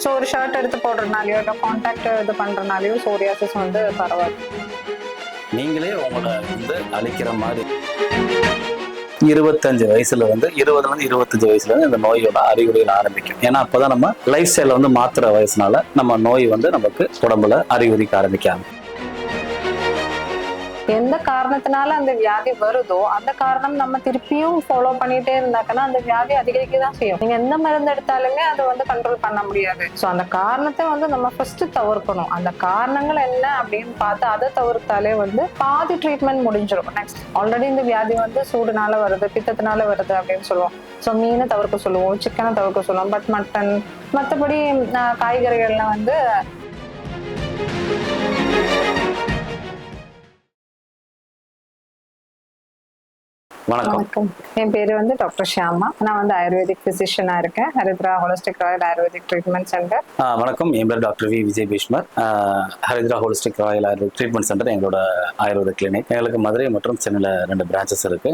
So ஒரு shirt எடுத்து போடுறதுனாலயோ இல்லை கான்டாக்ட் இது பண்றதுனாலயோ சோரியாசிஸ் வந்து பரவாது. நீங்களே உங்களை வந்து அழிக்கிற மாதிரி 25 வயசுல வந்து 20 25 வயசுல இருந்து இந்த நோயோட அறிகுறிகள் ஆரம்பிக்கும். ஏன்னா அப்பதான் நம்ம லைஃப் ஸ்டைல வந்து மாத்துற வயசுனால நம்ம நோய் வந்து நமக்கு உடம்புல அறிகுறிக்க ஆரம்பிக்காங்க. எந்த காரணத்தினால அந்த வியாதி வருதோ அந்த காரணம் நம்ம திருப்பியும் ஃபாலோ பண்ணிட்டே இருந்தாக்கன்னா அந்த வியாதி அதிகரிக்க தான் செய்யும். நீங்க எந்த மருந்து எடுத்தாலுமே அதை வந்து கண்ட்ரோல் பண்ண முடியாது. ஸோ அந்த காரணத்தை வந்து நம்ம ஃபர்ஸ்ட் தவிர்க்கணும். அந்த காரணங்கள் என்ன அப்படின்னு பார்த்து அதை தவிர்த்தாலே வந்து பாதி ட்ரீட்மெண்ட் முடிஞ்சிடும். நெக்ஸ்ட் ஆல்ரெடி இந்த வியாதி வந்து சூடுனால வருது, பித்தத்தினால வருது அப்படின்னு சொல்லுவோம். ஸோ மீனை தவிர்க்க சொல்லுவோம், சிக்கனை தவிர்க்க சொல்லுவோம். பட் மட்டன் மற்றபடி காய்கறிகள்லாம் வந்து வணக்கம். என் பேரு வந்து டாக்டர் ஷியாமா. நான் வந்து ஆயுர்வேதிக் பிசிஷியனா இருக்கேன், Haridra holistic royal ayurvedic treatment centre. வணக்கம். என் பேர் doctor V Vijay Bheeshmar. Haridra holistic royal ayurvedic treatment centre எங்களோட ஆயுர்வேத கிளினிக். எங்களுக்கு மதுரை மற்றும் சென்னையில் 2 பிரான்ச்சஸ் இருக்கு.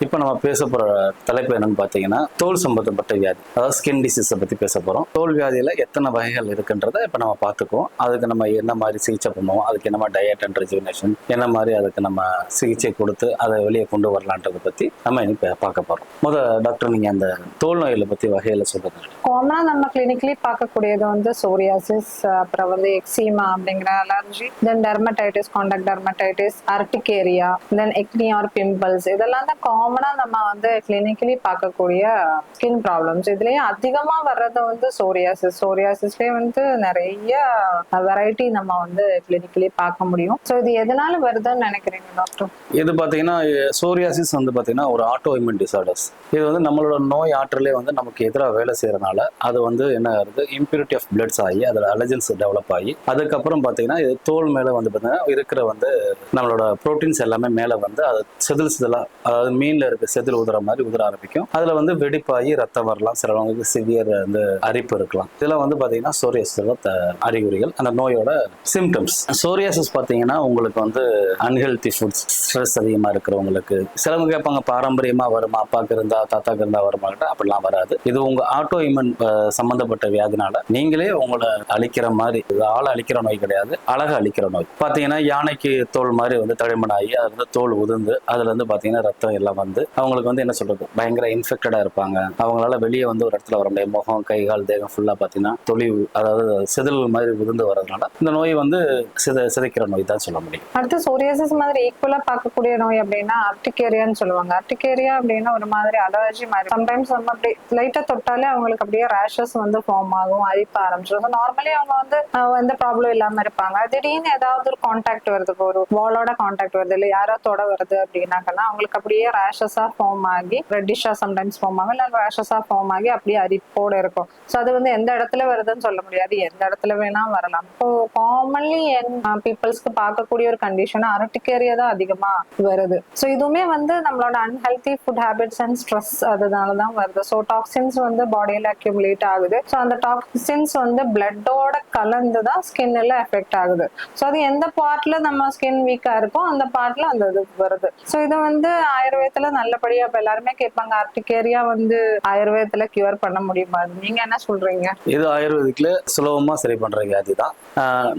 இப்போ நம்ம பேச போற தலைப்பு என்னன்னு பார்த்தீங்கன்னா தோல் சம்பந்தப்பட்ட வியாதி, அதாவது ஸ்கின் டிசீஸை பத்தி பேச போறோம். தோல் வியாதியில எத்தனை வகைகள் இருக்குன்றதை இப்போ நம்ம பார்த்துக்குவோம். அதுக்கு நம்ம என்ன மாதிரி சிகிச்சை பண்ணுவோம், அதுக்கு என்ன மாதிரி டயட் அண்ட் ரெஜுவினேஷன், என்ன மாதிரி அதுக்கு நம்ம சிகிச்சை கொடுத்து அதை வெளியே கொண்டு வரலான்றதை பத்தி நம்ம இனி பார்க்க போறோம். டாக்டர், நீங்க அந்த தோல் நோயில பத்தி வகையில சொல்லுங்க. காமனா நம்ம கிளினிக்லி பார்க்கக்கூடியது வந்து சோரியாசிஸ், அப்புறம் வந்து எக்ஸிமா அப்படிங்கிற அலர்ஜி, தென் டெர்மடைட்டிஸ், காண்டாக்ட் டெர்மடைட்டிஸ், அர்டிகேரியா, தென் எக்னி ஆர் பிம்பிள்ஸ், இதெல்லாம் தான் காமனா நம்ம வந்து கிளினிக்கலி பார்க்கக்கூடிய ஸ்கின் ப்ராப்ளம்ஸ். இதுலயும் அதிகமா வர்றது வந்து சோரியாசிஸ். சோரியாசிஸ்லயே வந்து நிறைய வெரைட்டி நம்ம வந்து கிளினிக்கலி பார்க்க முடியும். ஸோ இது எதனால வருதுன்னு நினைக்கிறீங்க டாக்டர்? இது பார்த்தீங்கன்னா சோரியாசிஸ் வந்து பார்த்தீங்கன்னா ஒரு ஆட்டோ இம்யூன் டிசார்டர்ஸ். இது வந்து நம்மளோட நோய் ஆற்றலே வந்து நமக்கு எதிராக வேலை செய்யறதுனால அது வந்து என்ன ஆகுது, இம்பியூரிட்டி ஆஃப் பிளட்ஸ் ஆகி அதில் அலர்ஜன்ஸ் டெவலப் ஆகி அதுக்கப்புறம் பார்த்தீங்கன்னா இது தோல் மேலே வந்து பார்த்தீங்கன்னா இருக்கிற வந்து நம்மளோட ப்ரோட்டீன்ஸ் எல்லாமே மேலே வந்து அது செதிலாக, அதாவது மீன்ல இருக்க செதில் உதற மாதிரி உதற ஆரம்பிக்கும். அதுல வந்து வெடிப்பாகி ரத்தம் வரலாம், சிலவங்களுக்கு சிவியர் வந்து அரிப்பு இருக்கலாம். இதெல்லாம் வந்து பாத்தீங்கன்னா சோரியாசிஸோட அறிகுறிகள், அந்த நோயோட சிம்டம்ஸ். சோரியாசிஸ் பாத்தீங்கன்னா உங்களுக்கு வந்து அன்ஹெல்தி ஃபுட்ஸ், ஸ்ட்ரெஸ் அதிகமா இருக்கிறவங்களுக்கு, சிலவங்க கேட்பாங்க பாரம்பரியமா வருமா, அப்பாவுக்கு இருந்தா தாத்தாக்கு இருந்தா வருமா, அப்படிலாம் வராது. இது உங்க ஆட்டோ இம்யூன் சம்பந்தப்பட்ட வியாதினால நீங்களே உங்களை அழிக்கிற மாதிரி, இது ஆளை அழிக்கிற நோய் கிடையாது, அழகை அழிக்கிற நோய். பாத்தீங்கன்னா யானைக்கு தோல் மாதிரி வந்து தடிமனாகி அதுல இருந்து தோல் உதிர்ந்து அதுல இருந்து பாத்தீங்கன்னா ரத்தம் எல்லாம் வந்து அவங்களுக்கு வந்து என்ன சொல்றது, பயங்கர இன்ஃபெக்டடா இருப்பாங்க. அவங்களால வெளியே வந்து ஒரு இடத்துல வர முடியாது. முகம், கை, கால், தேகம் ஃபுல்லா பாத்தீங்கன்னா தொழிவு, அதாவது செதில் மாதிரி உதிர்ந்து வர்றதுனால இந்த நோய் வந்து சிதைக்கிற நோய் தான் சொல்ல முடியும். அடுத்து சோரியாசிஸ் மாதிரி ஈக்குவலா பார்க்கக்கூடிய நோய் அப்படின்னா அர்டிகேரியான்னு சொல்லுவாங்க. அர்டிகேரியா அப்படின்னா ஒரு மாதிரி அலர்ஜி மாதிரி. சம்டைம்ஸ் நம்ம அப்படி லைட்டா தொட்டாலே அவங்களுக்கு அப்படியே ரேஷஸ் வந்து ஃபார்ம் ஆகும், அரிப்ப ஆரம்பிச்சிடும். நார்மலி அவங்க வந்து எந்த ப்ராப்ளம் இல்லாம இருப்பாங்க. திடீர்னு ஏதாவது ஒரு கான்டாக்ட் வருது, ஒரு வாலோட கான்டாக்ட் வருது, இல்லை யாரோ தொட வருது அப்படின்னாக்கன்னா அவங்களுக்கு அப்படியே ரேஷஸா ஃபார்ம் ஆகி, ரெட்டிஷா சம்டைம்ஸ் ஃபார்ம் ஆகும், இல்லை ரேஷஸா ஃபார்ம் ஆகி அப்படியே அரிப்போட இருக்கும். ஸோ அது வந்து எந்த இடத்துல வருதுன்னு சொல்ல முடியாது, எந்த இடத்துல வேணா வரலாம். இப்போ காமன்லி பீப்புள்ஸ்க்கு பார்க்கக்கூடிய ஒரு கண்டிஷன் அர்டிகேரியா தான் அதிகமா வருது. ஸோ இதுவுமே வந்து நம்மளோட unhealthy food habits and stress அதனாலதான் வருது. ஸோ டாக்ஸின்ஸ் வந்து பாடியில அக்யூமுலேட் ஆகுது. ஸோ அந்த டாக்ஸின்ஸ் வந்து பிளட்டோட கலந்து தான் ஸ்கின்ல எஃபெக்ட் ஆகுது. ஸோ அது எந்த பார்ட்ல நம்ம ஸ்கின் வீக்கா இருக்கோ அந்த பார்ட்ல அந்த இது வருது. ஸோ இது வந்து ஆயுர்வேதத்துல நல்லபடியா இப்ப எல்லாருமே கேட்பாங்க, அர்டிகேரியா வந்து ஆயுர்வேதத்துல கியூர் பண்ண முடியுமா? நீங்க என்ன சொல்றீங்க? இது ஆயுர்வேதிக்ல சுலபமா சரி பண்ற வியாதி தான்.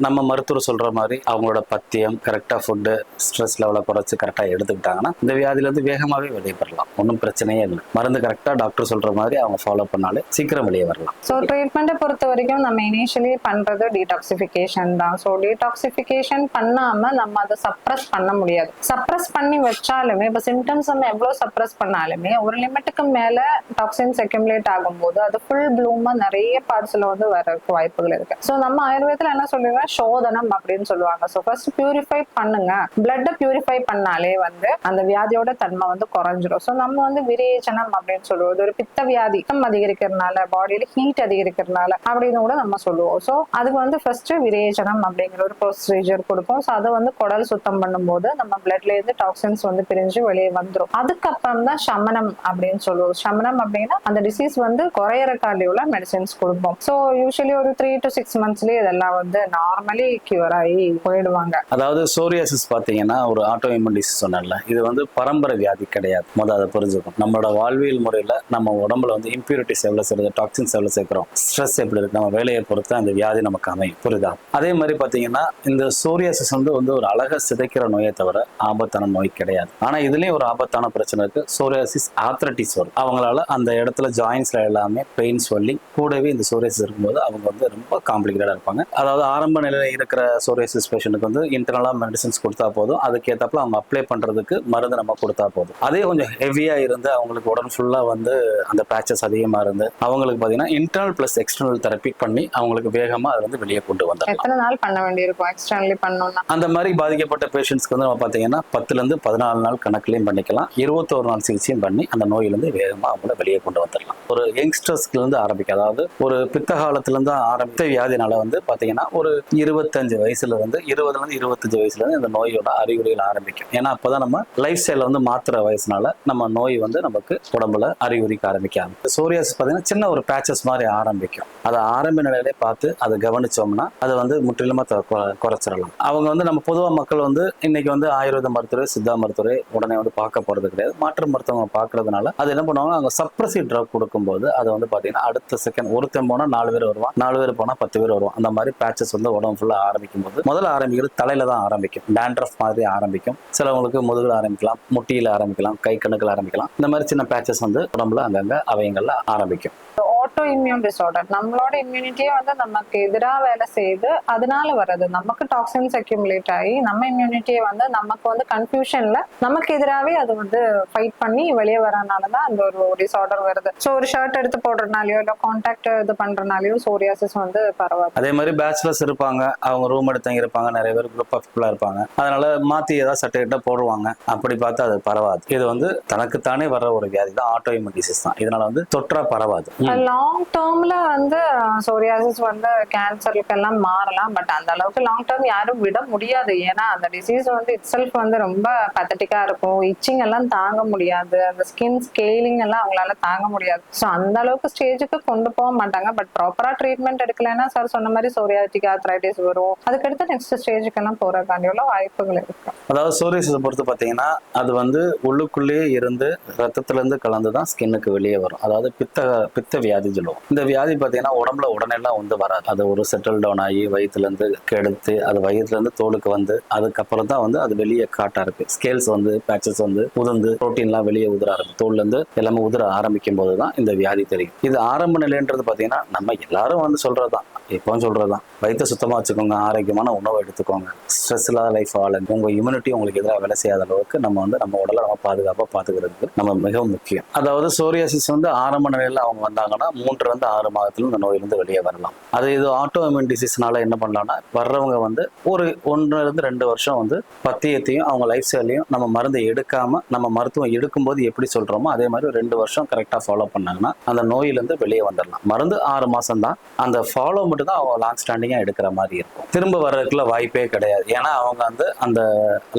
நம்ம மருத்துவர் சொல்ற மாதிரி அவங்களோட பத்தியம், கரெக்டா ஃபுட்டு, ஸ்ட்ரெஸ் லெவலை குறைச்சு கரெக்டா எடுத்துக்கிட்டாங்கன்னா இந்த வியாதியில இருந்து வேகமாவே வெளியே வரலாம். ஒன்றும் பிரச்சனையே இல்லை. மருந்து கரெக்டா டாக்டர் சொல்ற மாதிரி அவங்க ஃபாலோ பண்ணாலே சீக்கிரம் வெளியே வரலாம். ஸோ ட்ரீட்மெண்ட்டை பொறுத்த வரைக்கும் நம்ம இனிஷியலி பண்றது டீடாக்சிஃபிகேஷன் தான். ஸோ டீடாக்சிஃபிகேஷன் பண்ணாம நம்ம அதை சப்ரஸ் பண்ண முடியாது. சப்ரஸ் பண்ணி வச்சாலுமே இப்போ சிம்டம்ஸ் நம்ம எவ்வளவு சப்ரஸ் பண்ணாலுமே ஒரு லிமிட்டுக்கு மேல டாக்ஸின்ஸ் அக்யூமுலேட் ஆகும்போது அது ஃபுல் ப்ளூமா நிறைய பார்ட்ஸ்ல வந்து வரதுக்கு வாய்ப்புகள் இருக்கு. ஸோ நம்ம ஆயுர்வேதத்துல என்ன சொல்லுவாங்க, சோதனம் அப்படின்னு சொல்லுவாங்க. ஸோ ஃபர்ஸ்ட் பியூரிஃபை பண்ணுங்க. பிளட்டை பியூரிஃபை பண்ணாலே வந்து அந்த வியாதியோட தன்மை வந்து குறைஞ்சிடும். ஸோ நம்ம வந்து விரேச்சனம் அப்படின்னு சொல்லுவோம். ஒரு பித்த வியாதி அதிகரிக்கிறதுனால, பாடியில ஹீட் அதிகரிக்கிறதுனால அப்படின்னு கூட நம்ம சொல்லுவோம். ஸோ அதுக்கு வந்து ஃபர்ஸ்ட் விரேச்சனம் அப்படிங்கிற ஒரு ப்ரொசீஜர் கொடுப்போம். ஸோ அதை வந்து குடல் சுத்தம் பண்ணும்போது நம்ம பிளட்ல இருந்து டாக்ஸின்ஸ் வந்து பிரிஞ்சு வெளியே வந்துடும். அதுக்கப்புறம் தான் சமனம் அப்படின்னு சொல்லுவோம். சமனம் அப்படின்னா அந்த டிசீஸ் வந்து குறையறக்காண்டி உள்ள மெடிசின்ஸ் கொடுப்போம். ஸோ யூஸ்வலி ஒரு 3 to 6 monthsலயே இதெல்லாம் வந்து நார்மலி கியூர் ஆகி போயிடுவாங்க. அதாவது சோரியாசிஸ் பாத்தீங்கன்னா ஒரு ஆட்டோ இம்யூன் டிசீஸ் சொன்னல, இது வந்து பரம்பரை வியாதி கிடையாது. முதல் அதை புரிஞ்சுக்கும். நம்மளோட வாழ்வியல் முறையில நம்ம உடம்புல வந்து இம்பியூரிட்டிஸ் எவ்வளவு சேர்ந்து, டாக்ஸின்ஸ் எவ்வளவு சேர்க்கிறோம், ஸ்ட்ரெஸ் எப்படி இருக்கு, நம்ம வேலையை பொறுத்து அந்த வியாதி நமக்கு அமையும். புரியுதா? அதே மாதிரி பாத்தீங்கன்னா இந்த சோரியாசிஸ் வந்து ஒரு அழகா சிதைக்கிற நோயை தவிர ஆபத்தான நோய் கிடையாது. ஆனா இதுலயும் ஒரு ஆபத்தான பிரச்சனை இருக்கு. சோரியாசிஸ் ஆர்த்ரைட்டிஸ் வரும். அவங்களால அந்த இடத்துல ஜாயின்ஸ்ல எல்லாமே பெயின் ஸ்வெல்லிங் கூடவே இந்த சோரியாசிஸ் இருக்கும்போது அவங்க வந்து ரொம்ப காம்ப்ளிகேட்டடா இருப்பாங்க. அதாவது ஆரம்ப நிலையில இருக்கிற சோரியாசிஸ் பேஷண்ட்டுக்கு வந்து இன்டர்னலா மெடிசன்ஸ் கொடுத்தா போதும், அதுக்கேற்றப்பல அவங்க அப்ளை பண்றதுக்கு மருந்து நம்ம கொடுத்தா போதும். அதே கொஞ்சம் ஹெவியா இருந்து அவங்களுக்கு உடம்பு ஃபுல்லா வந்து அந்த பேச்சஸ் அதிகமா இருந்து அவங்களுக்கு பாத்தீங்கன்னா இன்டர்னல் பிளஸ் எக்ஸ்டர்னல் தெரப்பி பண்ணி அவங்களுக்கு வேகமா அதை வந்து வெளியே கொண்டு வந்துடலாம். எத்தனை நாள் பண்ண வேண்டியிருக்கும் எக்ஸ்டர்னலி பண்ணணும்னா? அந்த மாதிரி பாதிக்கப்பட்ட பேஷண்ட்ஸ்க்கு வந்து நம்ம பாத்தீங்கன்னா 10 to 14 நாள் கணக்குலையும் பண்ணிக்கலாம். 21 நாள் சிகிச்சையும் பண்ணி அந்த நோயிலிருந்து வேகமா அவங்கள வெளியே கொண்டு வந்துடலாம். ஒரு யங்ஸ்டர்ஸ்ல இருந்து ஆரம்பிக்கும். அதாவது ஒரு பித்த காலத்துல இருந்து ஆரம்பித்த வியாதினால வந்து பாத்தீங்கன்னா ஒரு 25 வயசுல இருந்து 25 வயசுல இருந்து இந்த நோயோட அறிகுறிகள் ஆரம்பிக்கும். ஏன்னா அப்பதான் நம்ம லைஃப் ஸ்டைல வந்து மாத்துற வயசுனால நம்ம நோய் வந்து நமக்கு உடம்புல அறிகுறிக்க ஆரம்பிக்கும். சோரியாசிஸ் பாத்தீங்கன்னா சின்ன ஒரு பேச்சஸ் மாதிரி ஆரம்பிக்கும். அதை ஆரம்ப நிலையிலே பார்த்து அதை கவனிச்சோம்னா அதை வந்து முற்றிலுமா குறைச்சிடலாம். அவங்க வந்து நம்ம பொதுவா மக்கள் வந்து இன்னைக்கு வந்து ஆயுர்வேத மருத்துவரை, சித்தா மருத்துவரை உடனே வந்து பார்க்க போறது கிடையாது. மாற்று மருத்துவங்க பார்க்கறதுனால அது என்ன பண்ணுவாங்க, அவங்க சப்ரசிவ் ட்ரக் கொடுக்கும்போது அதை வந்து பாத்தீங்கன்னா அடுத்த செகண்ட் ஒருத்தன் போனா 4 பேர் வருவான், 4 பேர் போனா 10 பேர் வருவான். அந்த மாதிரி பேச்சஸ் வந்து உடம்பு ஃபுல்லா ஆரம்பிக்கும் போது முதல்ல ஆரம்பிக்கிறது தலையில தான் ஆரம்பிக்கும். டேண்ட்ரஃப் மாதிரி ஆரம்பிக்கும். சிலவங்களுக்கு முதுகுல ஆரம்பிக்கலாம், முட்டியில ஆரம்பிக்கலாம், கை கணுக்கள் ஆரம்பிக்கலாம். இந்த மாதிரி சின்ன பேச்சஸ் வந்து உடம்புல அங்கங்க அவயங்கள்ல ஆரம்பிக்கும். ஆட்டோ இம்யூன் டிசார்டர் நம்மளோட இம்யூனிட்டியே வந்து நமக்கு எதிராக வேலை செய்து அதனால வர்றது. நமக்கு டாக்ஸின்ஸ் அக்யூமுலேட் ஆகி நம்ம இம்யூனிட்டியை வந்து நமக்கு வந்து கன்ஃபியூஷன்ல நமக்கு எதிராகவே அது வந்து ஃபைட் பண்ணி வெளியே வரனாலதான் அந்த ஒரு டிசார்டர் வருது. ஸோ ஒரு ஷர்ட் எடுத்து போடுறதுனாலயோ இல்லை கான்டாக்ட் இது பண்றதுனாலயோ சோரியாசிஸ் வந்து பரவாது. அதே மாதிரி பேச்சுலர்ஸ் இருப்பாங்க, அவங்க ரூம் எடுத்து இருப்பாங்க, நிறைய பேர் குரூப் ஆஃப் பீப்புளா இருப்பாங்க. அதனால மாத்தி ஏதாவது சட்டை கிட்ட போடுவாங்க. அப்படி பார்த்தா அது பரவாது. இது வந்து தனக்குத்தானே வர்ற ஒரு வியாதி தான், ஆட்டோ இம்யூன் டிசீஸ் தான். இதனால வந்து தொற்றா பரவாது. லாங் டேர்ம்ல வந்து சோரியாசிஸ் வந்து கேன்சருக்கு எல்லாம் மாறலாம். பட் அந்த அளவுக்கு லாங் டேர்ம் யாரும் விட முடியாது. ஏன்னா அந்த டிசீஸ் வந்து இட்செல்ஃப் வந்து ரொம்ப பத்தட்டிக்கா இருக்கும். இச்சிங் எல்லாம் தாங்க முடியாது, அந்த ஸ்கின் ஸ்கேலிங் எல்லாம் அவங்களால தாங்க முடியாது. ஸோ அந்த அளவுக்கு ஸ்டேஜுக்கு கொண்டு போக மாட்டாங்க. பட் ப்ராப்பரா ட்ரீட்மெண்ட் எடுக்கலைன்னா சார் சொன்ன மாதிரி சோரியாட்டிக் ஆர்த்ரைட்டிஸ் வரும். அதுக்கடுத்து நெக்ஸ்ட் ஸ்டேஜுக்கு எல்லாம் போறதுக்காண்டியுள்ள வாய்ப்புகள் இருக்கு. அதாவது சோரியாசிஸ் பொறுத்து பார்த்தீங்கன்னா அது வந்து உள்ளுக்குள்ளேயே இருந்து ரத்தத்துல இருந்து கலந்துதான் ஸ்கின்னுக்கு வெளியே வரும். அதாவது பித்த வியாதி சொல்லுவோம். இந்த வியாதி பார்த்தீங்கன்னா உடம்புல உடனேலாம் வந்து வராது. அது ஒரு செட்டில் டவுன் ஆகி வயிற்றுல இருந்து கெடுத்து அது வயிற்றுல இருந்து தோலுக்கு வந்து அதுக்கப்புறம் தான் வந்து அது வெளியே காட்ட இருக்கு. ஸ்கேல்ஸ் வந்து பேச்சஸ் வந்து உதிர்ந்து புரோட்டீன்லாம் வெளியே உதிர ஆரம்பிக்கும். தோல்ல இருந்து எல்லாமே உதிர ஆரம்பிக்கும் போது தான் இந்த வியாதி தெரியும். இது ஆரம்ப நிலைன்றது பார்த்தீங்கன்னா நம்ம எல்லாரும் வந்து சொல்றதுதான், எப்பவும் சொல்றதுதான், வயிற்றை சுத்தமா வச்சுக்கோங்க, ஆரோக்கியமான உணவை எடுத்துக்கோங்க, ஸ்ட்ரெஸ் இல்லாத லைஃப் வாழுங்க, உங்க இம்யூனிட்டி உங்களுக்கு எதிராக வேலை செய்யாத அளவுக்கு நம்ம வந்து நம்ம உடலை நம்ம பாதுகாப்பா பாத்துக்கிறதுக்கு நம்ம மிகவும் முக்கியம். அதாவது சோரியாசிஸ் வந்து ஆரம்ப நிலையில அவங்க வந்தாங்கன்னா 3 to 6 மாதத்துல இந்த நோயிலிருந்து வெளியே வரலாம். அது இது ஆட்டோ இம்யூன் டிசீஸ்னால என்ன பண்ணலாம்னா வர்றவங்க வந்து ஒரு 1 to 2 வருஷம் வந்து பத்தியத்தையும் அவங்க லைஃப் ஸ்டைலையும் நம்ம மருந்தை எடுக்காம நம்ம மருத்துவம் எடுக்கும்போது எப்படி சொல்றோமோ அதே மாதிரி 2 வருஷம் கரெக்டா ஃபாலோ பண்ணாங்கன்னா அந்த நோயிலிருந்து வெளியே வந்துடலாம். மருந்து 6 மாசம் தான், அந்த ஃபாலோ மட்டும் தான் அவங்க லாங் ஸ்டாண்டிங்கா எடுக்கிற மாதிரி இருக்கும். திரும்ப வர்றதுக்குள்ள வாய்ப்பே கிடையாது. ஏன்னா அவங்க வந்து அந்த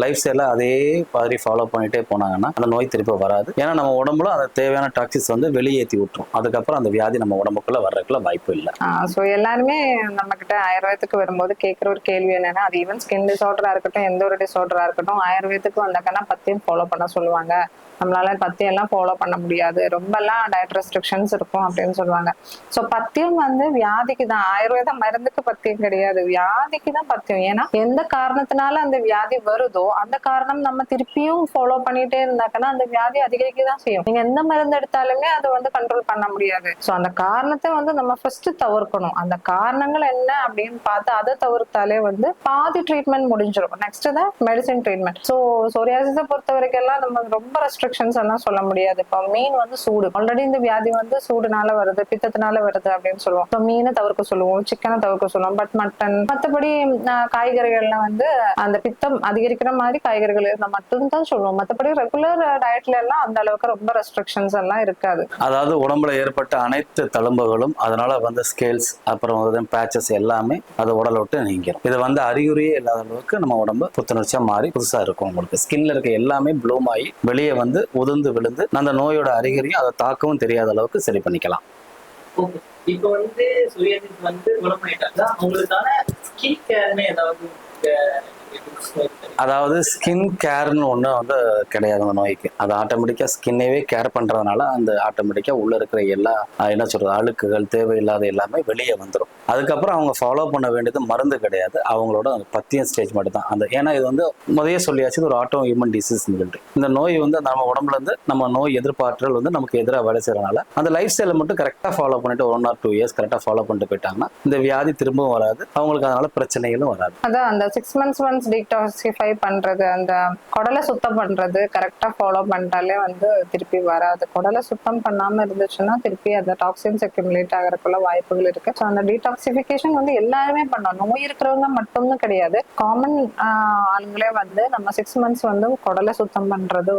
லைஃப் ஸ்டைல அதே மாதிரி ஃபாலோ பண்ணிட்டே போனாங்கன்னா அந்த நோய் திருப்பி வராது. ஏன்னா நம்ம உடம்புல அந்த தேவையான டாக்ஸிஸ் வந்து வெளியேற்றி விட்டுரும். அதுக்கப்புறம் அந்த வியாதி நம்ம உடம்புக்குள்ள வர்றதுக்குள்ள வாய்ப்பு இல்லை. ஸோ எல்லாருமே நம்ம கிட்ட ஆயுர்வேதத்துக்கு வரும்போது கேட்குற ஒரு கேள்வி என்னன்னா, அது ஈவன் ஸ்கின் டிசார்டரா இருக்கட்டும், எந்த ஒரு டிசார்டரா இருக்கட்டும், ஆயுர்வேதத்துக்கு வந்தாங்கன்னா பத்தியம் ஃபாலோ பண்ண சொல்லுவாங்க. நம்மளால பத்தியம் எல்லாம் ஃபாலோ பண்ண முடியாது, ரொம்ப எல்லாம் டயட் ரெஸ்ட்ரிக்ஷன்ஸ் இருக்கும் அப்படின்னு சொல்லுவாங்க. ஸோ பத்தியம் வந்து வியாதிக்கு தான், ஆயுர்வேத மருந்துக்கு பத்தியம் கிடையாது, வியாதிக்கு தான் பத்தியம். ஏன்னா எந்த காரணத்தினால அந்த வியாதி வருதோ அந்த காரணம் நம்ம திருப்பியும் ஃபாலோ பண்ணிட்டே இருந்தாக்கன்னா அந்த வியாதி அதிகரிக்க தான் செய்யும். நீங்க எந்த மருந்து எடுத்தாலுமே அதை வந்து கண்ட்ரோல் பண்ண முடியாது. ஸோ அந்த காரணத்தை வந்து நம்ம ஃபர்ஸ்ட் தவிர்க்கணும். அந்த காரணங்கள் என்ன அப்படின்னு பார்த்து அதை தவிர்த்தாலே வந்து பாதி ட்ரீட்மெண்ட் முடிஞ்சிடும். நெக்ஸ்ட் தான் மெடிசின் ட்ரீட்மெண்ட். ஸோ சோரியாசிஸை பொறுத்த வரைக்கும் எல்லாம் நம்ம ரொம்ப ரெஸ்ட்ரிக்ஷன்ஸ் எல்லாம் சொல்ல முடியாது. இப்போ மீன் வந்து சூடு, ஆல்ரெடி இந்த வியாதி வந்து சூடுனால வருது, பித்தத்தினால வருது அப்படின்னு சொல்லுவோம். ஸோ மீனை தவிர்க்க சொல்லுவோம், சிக்கனை தவிர்க்க சொல்லுவோம். பட் மட்டன் மற்றபடி காய்கறிகள்ல வந்து அந்த பித்தம் அதிகரிக்கிற மாதிரி காய்கறிகள் இருந்தால் மட்டும்தான் சொல்லுவோம். மற்றபடி ரெகுலர் டயட்ல எல்லாம் அந்த அளவுக்கு ரொம்ப ரெஸ்ட்ரிக்ஷன்ஸ் எல்லாம் இருக்காது. அதாவது உடம்புல ஏற்பட்ட அனைத்து தழும்புகளும் அதனால வந்து ஸ்கேல்ஸ் அப்புறம் பேச்சஸ் எல்லாமே அது உடலை விட்டு நீங்கிடும். இது வந்து அறிகுறியே இல்லாத அளவுக்கு நம்ம உடம்பு புத்துணர்ச்சியா மாறி புதுசா இருக்கும். உங்களுக்கு ஸ்கின்ல இருக்க எல்லாமே ப்ளூம் ஆகி வெளியே வந்து உதிர்ந்து விழுந்து அந்த நோயோட அறிகுறியும் அதை தாக்கவும் தெரியாத அளவுக்கு சரி பண்ணிக்கலாம். ஓகே. இப்போ சோரியாசிஸ் குணமாயிட்டாங்க, அவங்களுக்கான ஸ்கின் கேர்னு ஏதாவது அதாவது ஸ்கின் கேர்னு ஒன்று கிடையாது அந்த நோய்க்கு. அது ஆட்டோமேட்டிக்காக ஸ்கின்னையே கேர் பண்ணுறதுனால அந்த ஆட்டோமேட்டிக்காக உள்ளே இருக்கிற எல்லா என்ன சொல்கிறது அழுக்குகள் தேவையில்லாத எல்லாமே வெளியே வந்துடும். அதுக்கப்புறம் அவங்க ஃபாலோ பண்ண வேண்டியது மருந்து கிடையாது, அவங்களோட பத்தியம் ஸ்டேஜ் மட்டும் தான் அந்த. ஏன்னா இது முதலே சொல்லியாச்சு, இது ஒரு ஆட்டோ இம்யூன் டிசீஸ் சொல்லிட்டு. இந்த நோய் நம்ம உடம்புல இருந்து நம்ம நோய் எதிர்ப்பாற்றல் நமக்கு எதிராக வேலை செய்யறதுனால அந்த லைஃப் ஸ்டைலை மட்டும் கரெக்டாக ஃபாலோ பண்ணிட்டு 1 or 2 years கரெக்டாக ஃபாலோ பண்ணிட்டு போயிட்டாங்கன்னா இந்த வியாதி திரும்பவும் வராது, அவங்களுக்கு அதனால பிரச்சனைகளும் வராது. அதான் அந்த 6 months once டீடாக்சிஃபை பண்றது, அந்த குடலை சுத்தம் பண்றது கரெக்டா ஃபாலோ பண்ணிட்டாலே திருப்பி வராது. குடலை சுத்தம் பண்ணாம இருந்துச்சுன்னா திருப்பி அந்த டாக்ஸின்ஸ் அக்யூமுலேட் ஆகிறதுக்குள்ள வாய்ப்புகள் இருக்கு. ஸோ அந்த டீடாக்சிஃபிகேஷன் எல்லாருமே பண்ணணும், நோய் இருக்கிறவங்க மட்டும்தான் கிடையாது. காமன் ஆளுங்களே நம்ம 6 months குடலை சுத்தம் பண்றது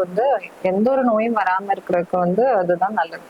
எந்த ஒரு நோயும் வராம இருக்கிறதுக்கு அதுதான் நல்லது.